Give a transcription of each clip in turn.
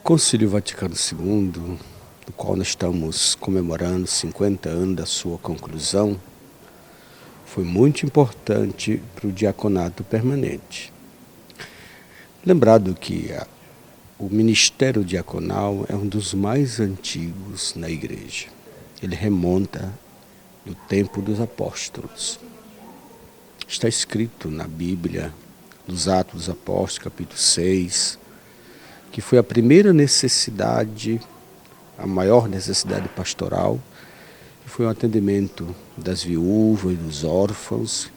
Concílio Vaticano II, do qual nós estamos comemorando 50 anos da sua conclusão, foi muito importante para o diaconato permanente. Lembrado que o ministério diaconal é um dos mais antigos na Igreja. Ele remonta do tempo dos apóstolos. Está escrito na Bíblia, nos Atos dos Apóstolos, capítulo 6, que foi a primeira necessidade, a maior necessidade pastoral, que foi o atendimento das viúvas e dos órfãos,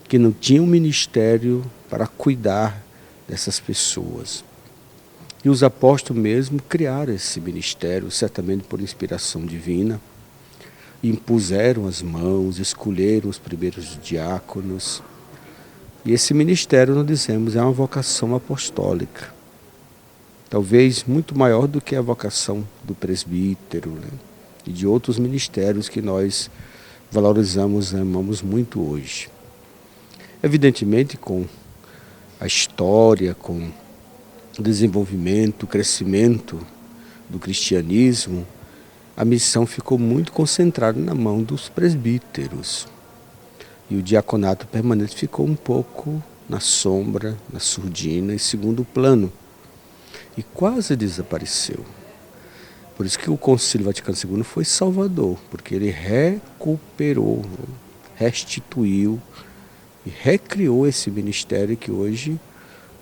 que não tinham ministério para cuidar dessas pessoas. E os apóstolos mesmo criaram esse ministério, certamente por inspiração divina, e impuseram as mãos, escolheram os primeiros diáconos. E esse ministério, nós dizemos, é uma vocação apostólica. Talvez muito maior do que a vocação do presbítero, né? E de outros ministérios que nós valorizamos e amamos muito hoje. Evidentemente, com a história, com o desenvolvimento, o crescimento do cristianismo, a missão ficou muito concentrada na mão dos presbíteros. E o diaconato permanente ficou um pouco na sombra, na surdina e segundo plano. E quase desapareceu. Por isso que o Concílio Vaticano II foi salvador, porque ele recuperou, restituiu e recriou esse ministério que hoje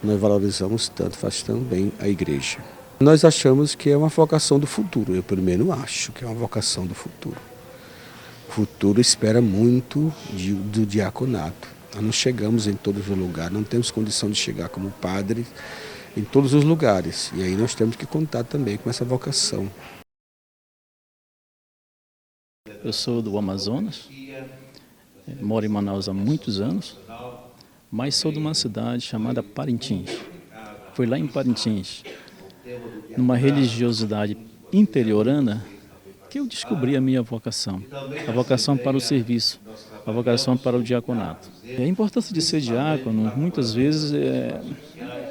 nós valorizamos tanto, faz tão bem a Igreja. Nós achamos que é uma vocação do futuro, eu primeiro acho que é uma vocação do futuro. O futuro espera muito do diaconato. Nós não chegamos em todos os lugares, não temos condição de chegar como padre em todos os lugares. E aí nós temos que contar também com essa vocação. Eu sou do Amazonas, moro em Manaus há muitos anos, mas sou de uma cidade chamada Parintins. Foi lá em Parintins, numa religiosidade interiorana, que eu descobri a minha vocação. A vocação para o serviço, a vocação para o diaconato. E a importância de ser diácono, muitas vezes,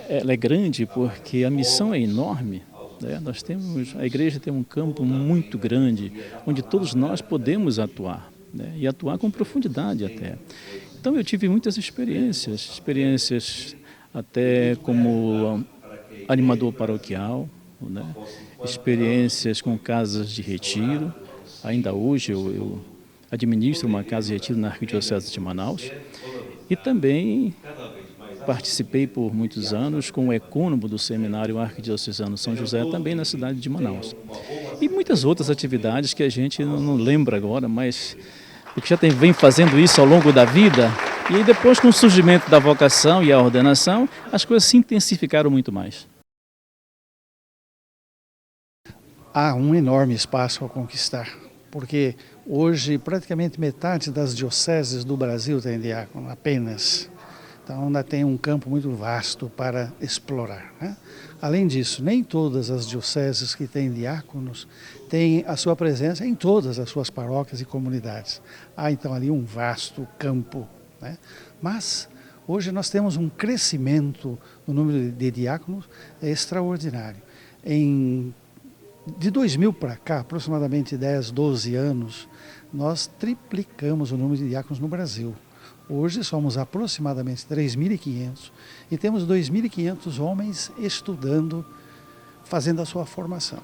ela é grande porque a missão é enorme. Né? A igreja tem um campo muito grande, onde todos nós podemos atuar, né? E atuar com profundidade até. Então eu tive muitas experiências até como animador paroquial, né? Experiências com casas de retiro. Ainda hoje eu administro uma casa de retiro na Arquidiocese de Manaus e também participei por muitos anos com o ecônomo do Seminário Arquidiocesano São José, também na cidade de Manaus. E muitas outras atividades que a gente não lembra agora, mas o que já vem fazendo isso ao longo da vida. E aí depois, com o surgimento da vocação e a ordenação, as coisas se intensificaram muito mais. Há um enorme espaço a conquistar, porque hoje praticamente metade das dioceses do Brasil tem diácono, apenas. Então ainda tem um campo muito vasto para explorar, né? Além disso, nem todas as dioceses que têm diáconos têm a sua presença em todas as suas paróquias e comunidades. Há então ali um vasto campo, né? Mas hoje nós temos um crescimento no número de diáconos extraordinário. De 2000 para cá, aproximadamente 10, 12 anos, nós triplicamos o número de diáconos no Brasil. Hoje somos aproximadamente 3.500 e temos 2.500 homens estudando, fazendo a sua formação.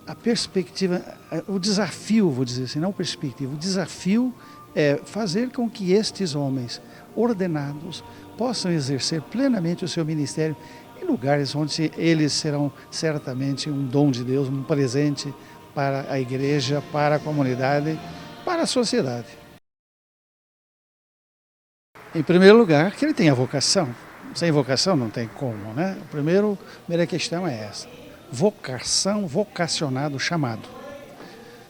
A perspectiva, o desafio, vou dizer assim, não perspectiva, o desafio é fazer com que estes homens ordenados possam exercer plenamente o seu ministério em lugares onde eles serão certamente um dom de Deus, um presente para a igreja, para a comunidade, para a sociedade. Em primeiro lugar, que ele tenha vocação. Sem vocação não tem como, né? A primeira questão é essa. Vocação, vocacionado, chamado.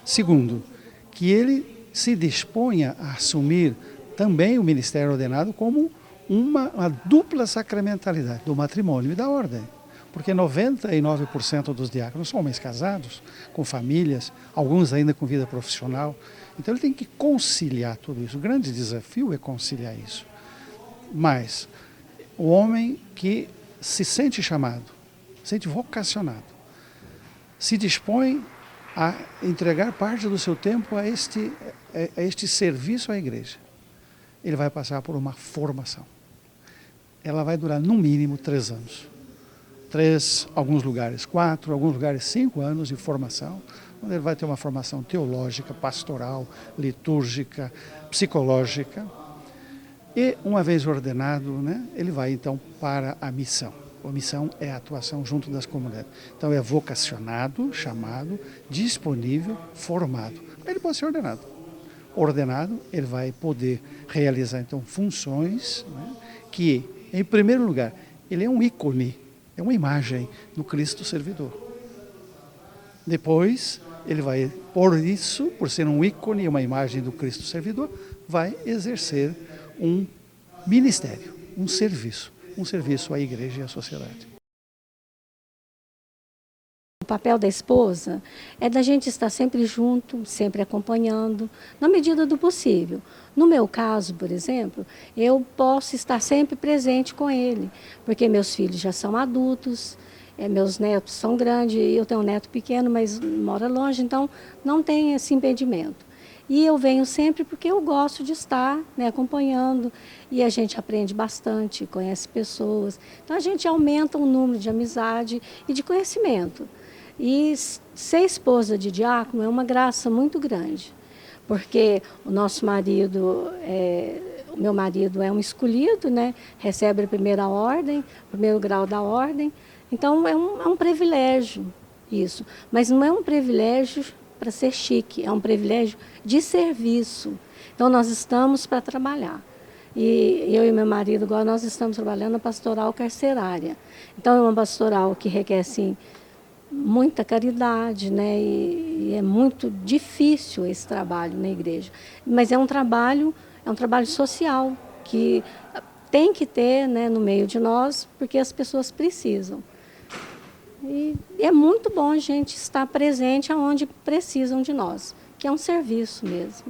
Segundo, que ele se disponha a assumir também o ministério ordenado como uma dupla sacramentalidade do matrimônio e da ordem. Porque 99% dos diáconos são homens casados, com famílias, alguns ainda com vida profissional. Então ele tem que conciliar tudo isso. O grande desafio é conciliar isso. Mas o homem que se sente chamado, se sente vocacionado, se dispõe a entregar parte do seu tempo a este serviço à igreja, ele vai passar por uma formação. Ela vai durar no mínimo 3 anos. 3, alguns lugares 4, alguns lugares 5 anos de formação, onde ele vai ter uma formação teológica, pastoral, litúrgica, psicológica. E, uma vez ordenado, né, ele vai então para a missão. A missão é a atuação junto das comunidades. Então é vocacionado, chamado, disponível, formado. Ele pode ser ordenado. Ordenado, ele vai poder realizar então funções, né, que, em primeiro lugar, ele é um ícone, é uma imagem do Cristo servidor. Depois, ele vai, por isso, por ser um ícone e uma imagem do Cristo servidor, vai exercer um ministério, um serviço à igreja e à sociedade. O papel da esposa é da gente estar sempre junto, sempre acompanhando, na medida do possível. No meu caso, por exemplo, eu posso estar sempre presente com ele, porque meus filhos já são adultos, meus netos são grandes, eu tenho um neto pequeno, mas mora longe, então não tem esse impedimento. E eu venho sempre porque eu gosto de estar, né, acompanhando, e a gente aprende bastante, conhece pessoas. Então a gente aumenta o número de amizade e de conhecimento. E ser esposa de diácono é uma graça muito grande, porque o nosso marido, o meu marido é um escolhido, né, recebe a primeira ordem, primeiro grau da ordem, então é um privilégio isso, mas não é um privilégio para ser chique, é um privilégio de serviço. Então nós estamos para trabalhar. E eu e meu marido, agora nós estamos trabalhando na pastoral carcerária. Então é uma pastoral que requer assim, muita caridade, né? E é muito difícil esse trabalho na igreja. Mas é um trabalho social que tem que ter, né, no meio de nós, porque as pessoas precisam. E é muito bom a gente estar presente aonde precisam de nós, que é um serviço mesmo.